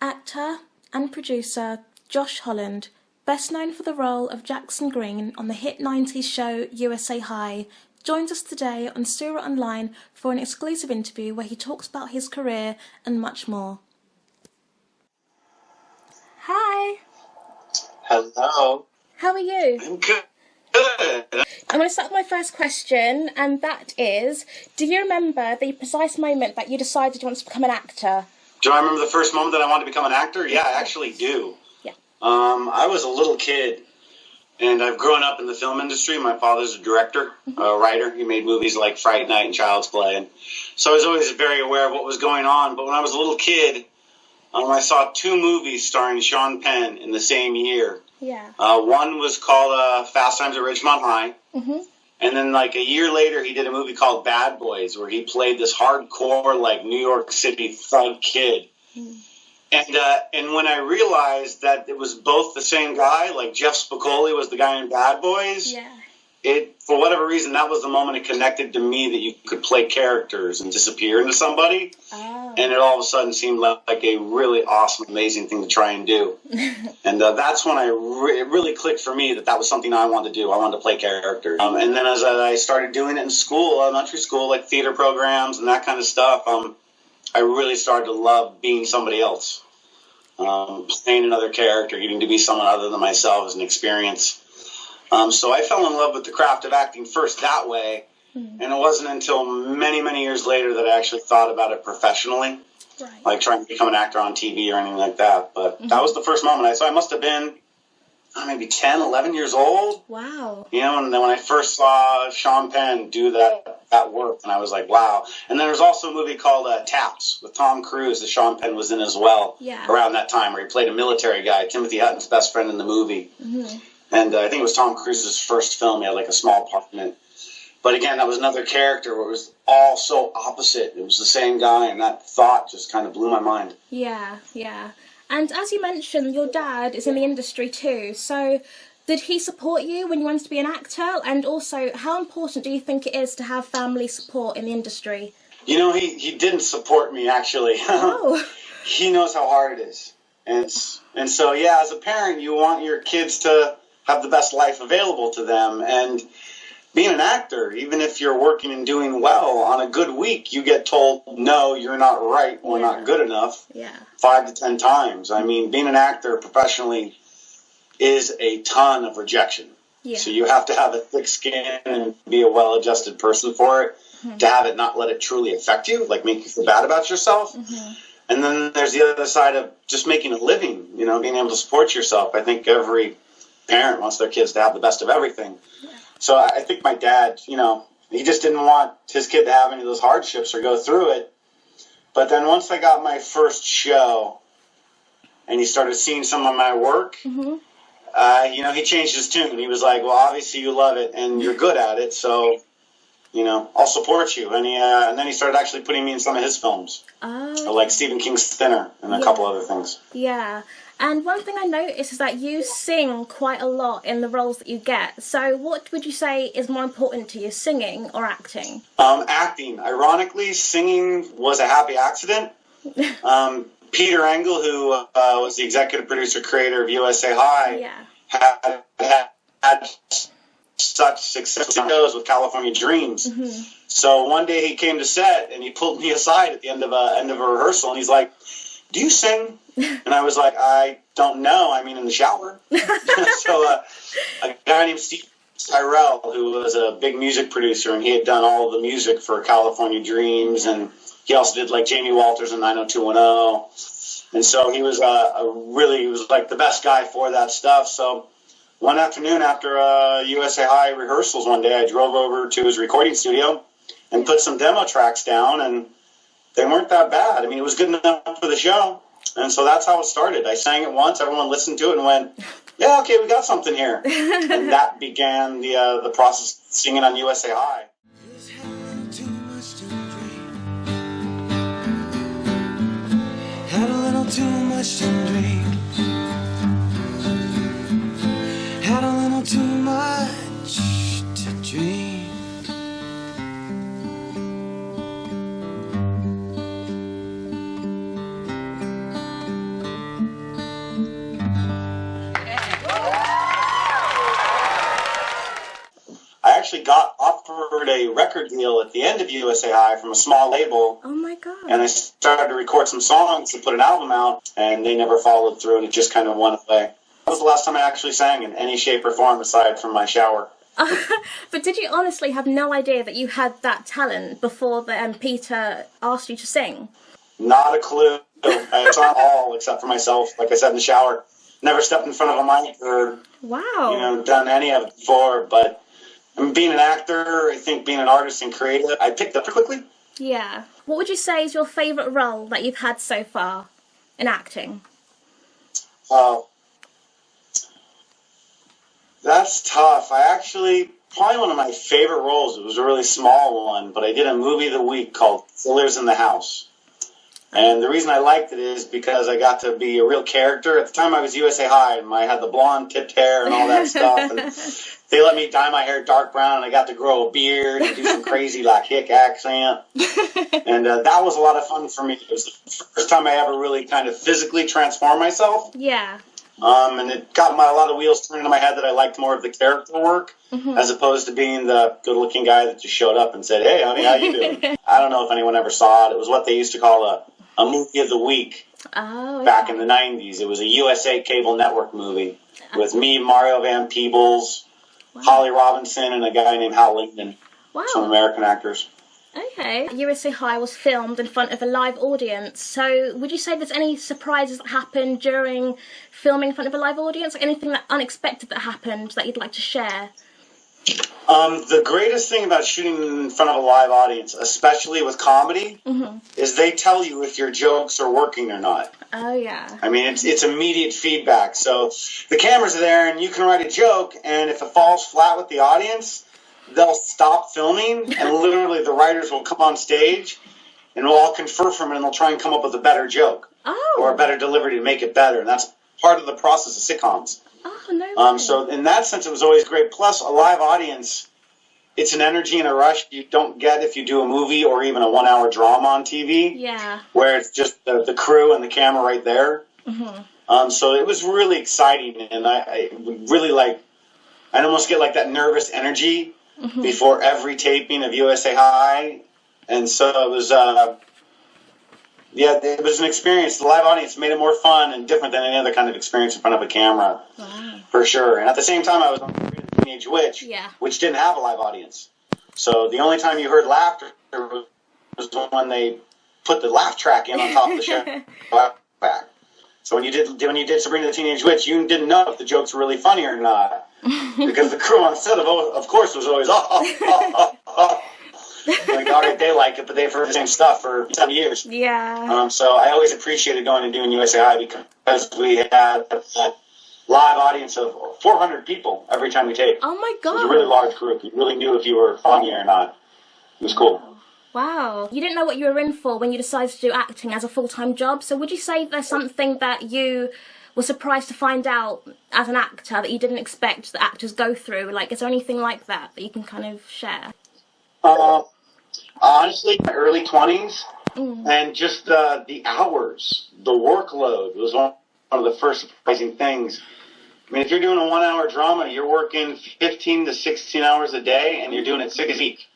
Actor and producer Josh Holland, best known for the role of Jackson Green on the hit 90s show USA High, joins us today on Surah Online for an exclusive interview where he talks about his career and much more. Hi. Hello. How are you? I'm good. I'm going to start with my first question, and that is, do you remember the precise moment that you decided you wanted to become an actor? Do I remember the first moment that I wanted to become an actor? Yeah, I actually do. Yeah. I was a little kid, and I've grown up in the film industry. My father's a director, a writer. He made movies like Fright Night and Child's Play. And so I was always very aware of what was going on. But when I was a little kid, I saw two movies starring Sean Penn in the same year. Yeah. One was called Fast Times at Ridgemont High. Mm-hmm. And then, like, a year later, he did a movie called Bad Boys, where he played this hardcore, like, New York City thug kid. Mm. And when I realized that it was both the same guy, like Jeff Spicoli was the guy in Bad Boys, yeah. For whatever reason, that was the moment it connected to me that you could play characters and disappear into somebody. Oh. And it all of a sudden seemed like a really awesome, amazing thing to try and do. And that's when it really clicked for me that was something I wanted to do. I wanted to play characters. And then as I started doing it in school, elementary school, like theater programs and that kind of stuff, I really started to love being somebody else. Playing another character, getting to be someone other than myself is an experience. So I fell in love with the craft of acting first that way, and it wasn't until many, many years later that I actually thought about it professionally, right. Like trying to become an actor on TV or anything like that. But that was the first moment. So I must have been maybe 10, 11 years old. Wow. You know, and then when I first saw Sean Penn do that work, and I was like, wow. And then there's also a movie called Taps with Tom Cruise that Sean Penn was in as well. Yeah. Around that time, where he played a military guy, Timothy Hutton's best friend in the movie. Mm-hmm. And I think it was Tom Cruise's first film. He had like a small part in it. But again, that was another character where it was all so opposite. It was the same guy, and that thought just kind of blew my mind. Yeah, yeah. And as you mentioned, your dad is in the industry too. So did he support you when you wanted to be an actor? And also, how important do you think it is to have family support in the industry? You know, he didn't support me, actually. Oh. He knows how hard it is. And so, yeah, as a parent, you want your kids to have the best life available to them. And being an actor, even if you're working and doing well, on a good week, you get told, no, you're not right or not good enough 5 to 10 times. I mean, being an actor professionally is a ton of rejection. Yeah. So you have to have a thick skin and be a well-adjusted person for it, to have it not let it truly affect you, like make you feel bad about yourself. Mm-hmm. And then there's the other side of just making a living, you know, being able to support yourself. I think every parent wants their kids to have the best of everything. Yeah. So I think my dad, you know, he just didn't want his kid to have any of those hardships or go through it. But then once I got my first show and he started seeing some of my work, you know, he changed his tune. He was like, well, obviously you love it and you're good at it, so, you know, I'll support you. And then he started actually putting me in some of his films, like Stephen King's Thinner and a couple other things. Yeah. And one thing I noticed is that you sing quite a lot in the roles that you get. So what would you say is more important to you, singing or acting? Acting. Ironically, singing was a happy accident. Peter Engel, who was the executive producer, creator of USA High, had such successful shows with California Dreams. Mm-hmm. So one day he came to set and he pulled me aside at the end of a rehearsal, and he's like, do you sing? And I was like, I don't know. I mean, in the shower. So a guy named Steve Tyrell, who was a big music producer, and he had done all the music for California Dreams, and he also did like Jamie Walters and 90210. And so he was he was like the best guy for that stuff. So one afternoon after USA High rehearsals one day, I drove over to his recording studio and put some demo tracks down, and they weren't that bad. I mean, it was good enough for the show. And so that's how it started. I sang it once, everyone listened to it and went, yeah, okay, we got something here. And that began the process of singing on USA High. Had a little too much to drink. Had a little too much to drink. a record deal at the end of USA High from a small label. Oh my God. And I started to record some songs to put an album out, and they never followed through, and it just kind of went away. That was the last time I actually sang in any shape or form aside from my shower. But did you honestly have no idea that you had that talent before Peter asked you to sing? Not a clue. I saw it all except for myself, like I said, in the shower. Never stepped in front of a mic or done any of it before. But being an actor, I think being an artist and creative, I picked up quickly. Yeah. What would you say is your favourite role that you've had so far in acting? That's tough. Probably one of my favorite roles, it was a really small one, but I did a movie of the week called Killers in the House. And the reason I liked it is because I got to be a real character. At the time I was USA High, and I had the blonde tipped hair and all that stuff. And they let me dye my hair dark brown, and I got to grow a beard and do some crazy hick accent. And that was a lot of fun for me. It was the first time I ever really kind of physically transformed myself. Yeah. And it got a lot of wheels turned in my head that I liked more of the character work as opposed to being the good-looking guy that just showed up and said, "Hey, honey, how you doing?" I don't know if anyone ever saw it. It was what they used to call a movie of the week back in the 90s. It was a USA cable network movie with me, Mario Van Peebles, Holly Robinson, and a guy named Hal Lincoln, some American actors. Okay. USA High was filmed in front of a live audience. So would you say there's any surprises that happened during filming in front of a live audience? Like anything that unexpected that happened that you'd like to share? The greatest thing about shooting in front of a live audience, especially with comedy, is they tell you if your jokes are working or not. Oh, yeah. I mean, it's immediate feedback. So the cameras are there, and you can write a joke, and if it falls flat with the audience, they'll stop filming, and literally the writers will come on stage, and we'll all confer from it, and they'll try and come up with a better joke or a better delivery to make it better. And that's part of the process of sitcoms. Oh, no way. So in that sense, it was always great. Plus, a live audience, it's an energy and a rush you don't get if you do a movie or even a 1-hour drama on TV. Yeah. Where it's just the crew and the camera right there. So it was really exciting, and I really I'd almost get like that nervous energy before every taping of USA High. And so it was, it was an experience. The live audience made it more fun and different than any other kind of experience in front of a camera, for sure. And at the same time, I was on Sabrina the Teenage Witch, which didn't have a live audience. So the only time you heard laughter was when they put the laugh track in on top of the show. So when you did Sabrina the Teenage Witch, you didn't know if the jokes were really funny or not, because the crew on set, of course, was always like, all right, they like it, but they've heard the same stuff for 7 years. Yeah. So I always appreciated going and doing USA High because we had that live audience of 400 people every time we taped. Oh my God. It was a really large group. You really knew if you were funny or not. It was cool. Wow. You didn't know what you were in for when you decided to do acting as a full-time job. So would you say there's something that you were surprised to find out as an actor that you didn't expect that actors go through? Like, is there anything like that you can kind of share? Honestly, my early 20s, and just the hours, the workload was one of the first surprising things. I mean, if you're doing a 1-hour drama, you're working 15 to 16 hours a day, and you're doing it 6 weeks.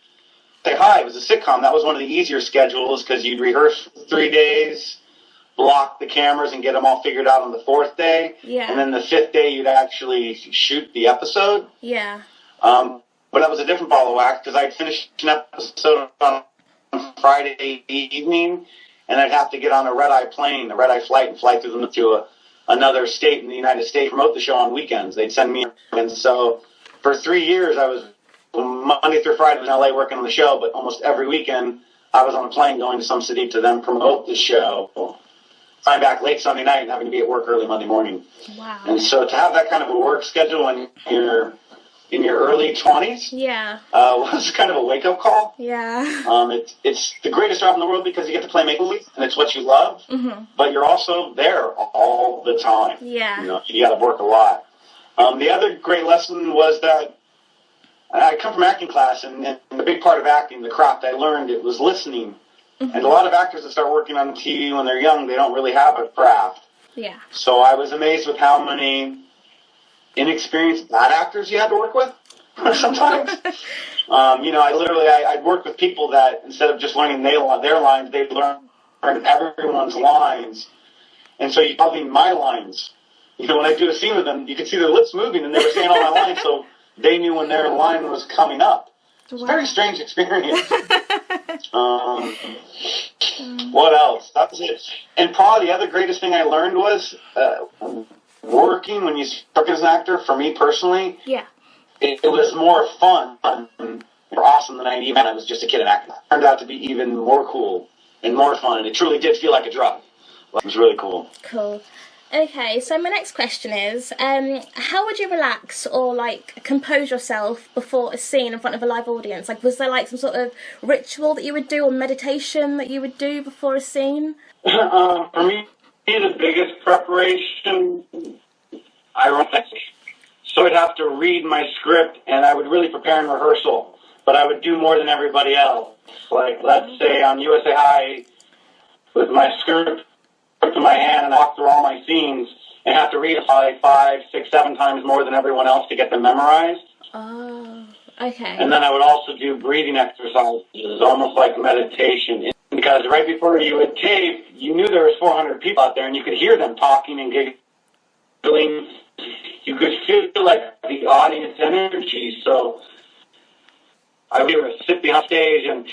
Say hi, it was a sitcom. That was one of the easier schedules because you'd rehearse 3 days, block the cameras, and get them all figured out on the 4th day. Yeah. And then the 5th day, you'd actually shoot the episode. Yeah. But that was a different ball of wax because I'd finish an episode on Friday evening, and I'd have to get on a red-eye plane, a red-eye flight, and fly through them to another state in the United States, promote the show on weekends. They'd send me, and so for 3 years, I was Monday through Friday in LA working on the show, but almost every weekend I was on a plane going to some city to then promote the show. Flying back late Sunday night and having to be at work early Monday morning. Wow. And so to have that kind of a work schedule when you're in your early 20s was kind of a wake-up call. Yeah. It's the greatest job in the world because you get to play make-believe, and it's what you love, but you're also there all the time. Yeah. You got to work a lot. The other great lesson was that I come from acting class, and the big part of acting, the craft I learned, it was listening. And a lot of actors that start working on TV when they're young, they don't really have a craft. Yeah. So I was amazed with how many inexperienced bad actors you had to work with. sometimes. I'd work with people that instead of just learning their lines, they'd learn everyone's lines. And so you tell me my lines. When I do a scene with them, you could see their lips moving, and they were saying all my lines, so they knew when their line was coming up. It's a very strange experience. What else? That was it. And probably the other greatest thing I learned was working when you work as an actor, for me personally. Yeah. It was more fun and more awesome than I was just a kid and actor. It turned out to be even more cool and more fun, and it truly did feel like a drug. It was really cool. Cool. Okay, so my next question is, how would you relax or, compose yourself before a scene in front of a live audience? Was there, some sort of ritual that you would do or meditation that you would do before a scene? For me, the biggest preparation, so I'd have to read my script, and I would really prepare in rehearsal, but I would do more than everybody else. Let's say on USA High, with my script in my hand and walk through all my scenes and have to read it probably 5, 6, 7 times more than everyone else to get them memorized. Oh, okay. And then I would also do breathing exercises, almost like meditation. Because right before you would tape, you knew there was 400 people out there and you could hear them talking and giggling. You could feel the audience energy. So I would sit behind stage and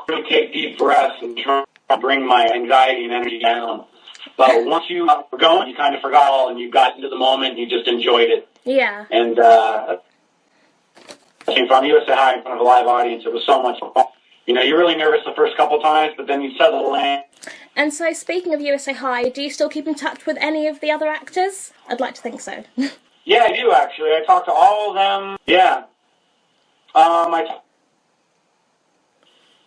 really take deep breaths and try to bring my anxiety and energy down. But once you were going, you kind of forgot all, and you got into the moment, and you just enjoyed it. Yeah. And I came from USA High in front of a live audience. It was so much fun. You're really nervous the first couple times, but then you settle in. And so, speaking of USA High, do you still keep in touch with any of the other actors? I'd like to think so. Yeah, I do, actually. I talk to all of them. Yeah.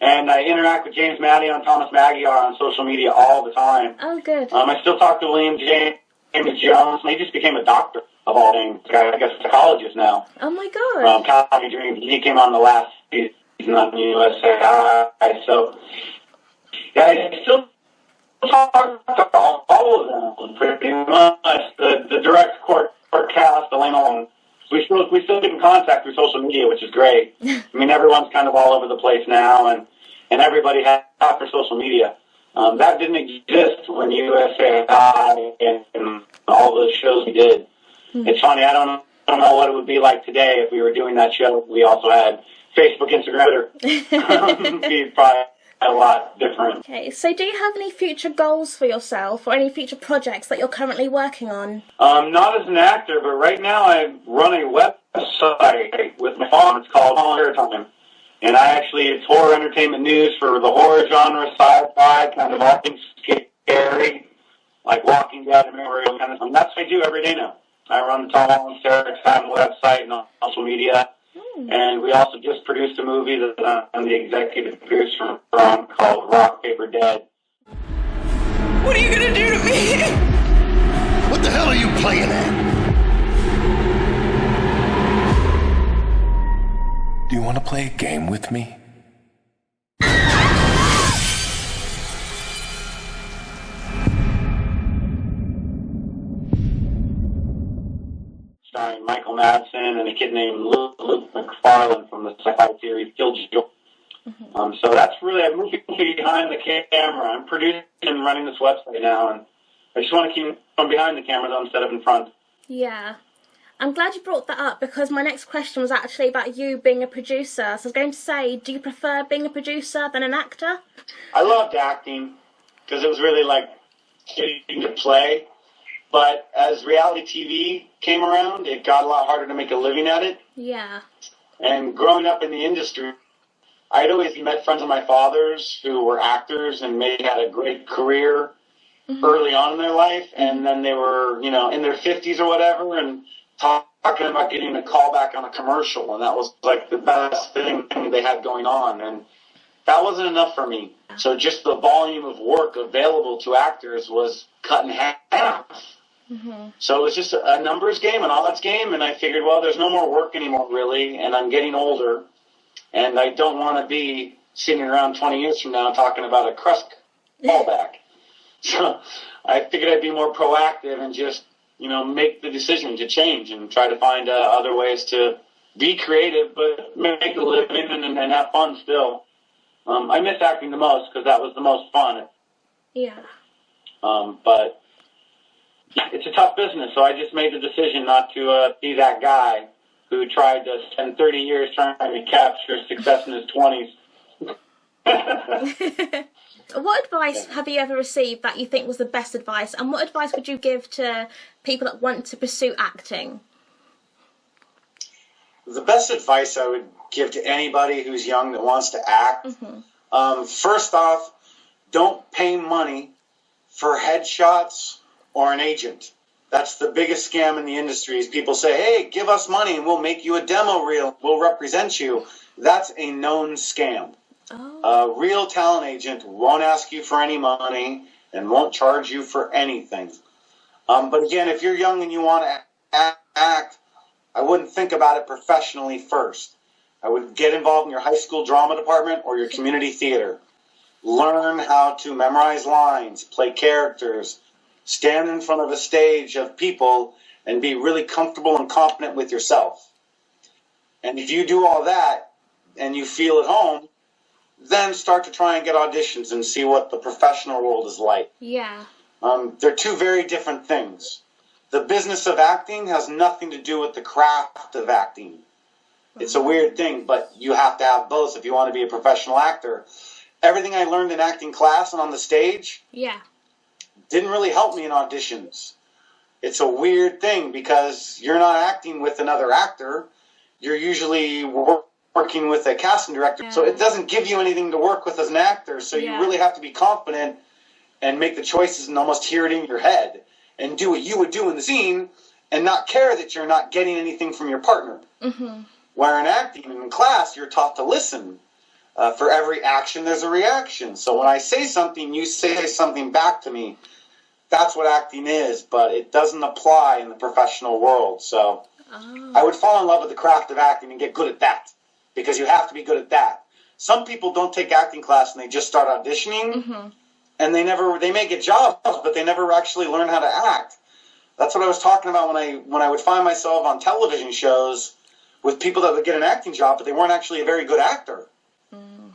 And I interact with James Maddy and Thomas Magyar on social media all the time. Oh, good. I still talk to William James Jones. He just became a doctor of all things. I guess a psychologist now. Oh, my God. Comedy Dreams. He came on the last season on USA High. So, yeah, I still talk to all of them pretty much. The direct court cast, Elaine Holland. We still get in contact through social media, which is great. Everyone's kind of all over the place now, and everybody has for social media. That didn't exist when USA High and all those shows we did. It's funny, I don't know what it would be like today if we were doing that show. We also had Facebook, Instagram, Twitter. It'd be probably a lot different. Okay, so do you have any future goals for yourself or any future projects that you're currently working on? Not as an actor, but right now I run a website with my mom. It's called Horror Time. And it's horror entertainment news for the horror genre, sci-fi, kind of all things scary, like Walking Dead, Memorial, kind of stuff. That's what I do every day now. I run the Tom Holland Sarah Time website and on social media. And we also just produced a movie that I'm the executive producer from called Rock, Paper, Dead. What are you gonna do to me? What the hell are you playing at? Do you want to play a game with me? Starring Michael Madsen and a kid named Luke McFarlane from the sci-fi series Killjoy. So that's really, I'm moving behind the camera. I'm producing and running this website now, and I just want to keep from behind the camera though instead of in front. Yeah. I'm glad you brought that up because my next question was actually about you being a producer. So I was going to say, do you prefer being a producer than an actor? I loved acting because it was really like getting to play. But as reality TV came around, it got a lot harder to make a living at it. Yeah. And growing up in the industry, I'd always met friends of my father's who were actors and maybe had a great career early on in their life. And then they were, in their 50s or whatever, and talking about getting a call back on a commercial, and that was like the best thing they had going on, and that wasn't enough for me. So just the volume of work available to actors was cut in half. So it was just a numbers game, an odds game, and I figured, well, there's no more work anymore, really, and I'm getting older, and I don't want to be sitting around 20 years from now talking about a crust callback. So I figured I'd be more proactive and just make the decision to change and try to find other ways to be creative, but make a living and have fun still. I miss acting the most because that was the most fun. Yeah. But it's a tough business, so I just made the decision not to be that guy who tried to spend 30 years trying to capture success in his 20s. What advice have you ever received that you think was the best advice, and what advice would you give to people that want to pursue acting? The best advice I would give to anybody who's young that wants to act, first off, don't pay money for headshots or an agent. That's the biggest scam in the industry is people say, hey, give us money and we'll make you a demo reel. We'll represent you. That's a known scam. A real talent agent won't ask you for any money and won't charge you for anything. But again, if you're young and you want to act, I wouldn't think about it professionally first. I would get involved in your high school drama department or your community theater. Learn how to memorize lines, play characters, stand in front of a stage of people, and be really comfortable and confident with yourself. And if you do all that and you feel at home, then start to try and get auditions and see what the professional world is like. Yeah. They're two very different things. The business of acting has nothing to do with the craft of acting. It's a weird thing, but you have to have both if you want to be a professional actor. Everything I learned in acting class and on the stage didn't really help me in auditions. It's a weird thing because you're not acting with another actor. You're usually working with a casting director. So it doesn't give you anything to work with as an actor. So you really have to be confident and make the choices and almost hear it in your head and do what you would do in the scene and not care that you're not getting anything from your partner. Where in acting, in class, you're taught to listen. For every action, there's a reaction. So when I say something, you say something back to me. That's what acting is, but it doesn't apply in the professional world. So I would fall in love with the craft of acting and get good at that, because you have to be good at that. Some people don't take acting class and they just start auditioning, and they may get jobs, but they never actually learn how to act. That's what I was talking about when I would find myself on television shows with people that would get an acting job, but they weren't actually a very good actor.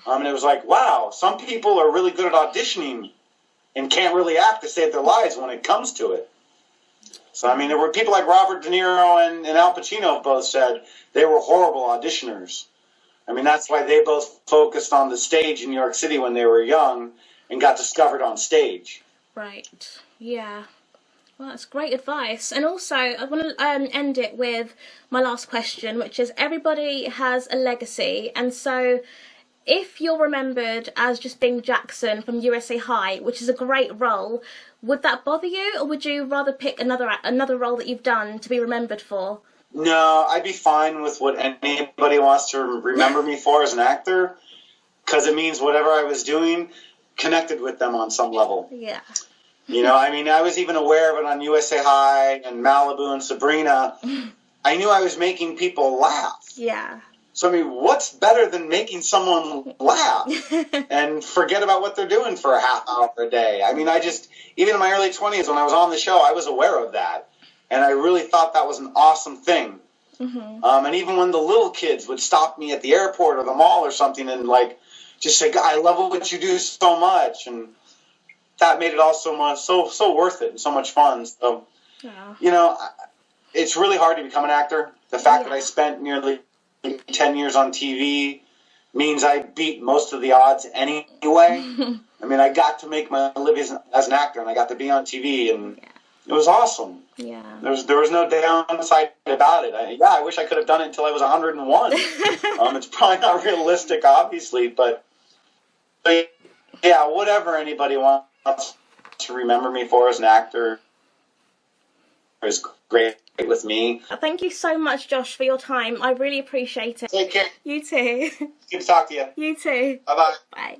And it was like, wow, some people are really good at auditioning and can't really act to save their lives when it comes to it. So, I mean, there were people like Robert De Niro and Al Pacino both said they were horrible auditioners. I mean, that's why they both focused on the stage in New York City when they were young and got discovered on stage. Right, yeah. Well, that's great advice. And also, I want to end it with my last question, which is everybody has a legacy. And so if you're remembered as just being Jackson from USA High, which is a great role, would that bother you, or would you rather pick another role that you've done to be remembered for? No, I'd be fine with what anybody wants to remember me for as an actor, because it means whatever I was doing connected with them on some level. Yeah. You know, I mean, I was even aware of it on USA High and Malibu and Sabrina. I knew I was making people laugh. Yeah. So, I mean, what's better than making someone laugh and forget about what they're doing for a half hour a day? I mean, even in my early 20s when I was on the show, I was aware of that. And I really thought that was an awesome thing. And even when the little kids would stop me at the airport or the mall or something and, like, just say, God, I love what you do so much. And that made it all so worth it and so much fun. So, you know, it's really hard to become an actor. The fact that I spent nearly 10 years on TV means I beat most of the odds anyway. I mean, I got to make my living as an actor, and I got to be on TV, and it was awesome. Yeah. There was no downside about it. I wish I could have done it until I was 101. It's probably not realistic, obviously, but yeah, whatever anybody wants to remember me for as an actor is great with me. Thank you so much, Josh, for your time. I really appreciate it. Take care. You too. Good to talk to you. You too. Bye-bye. Bye.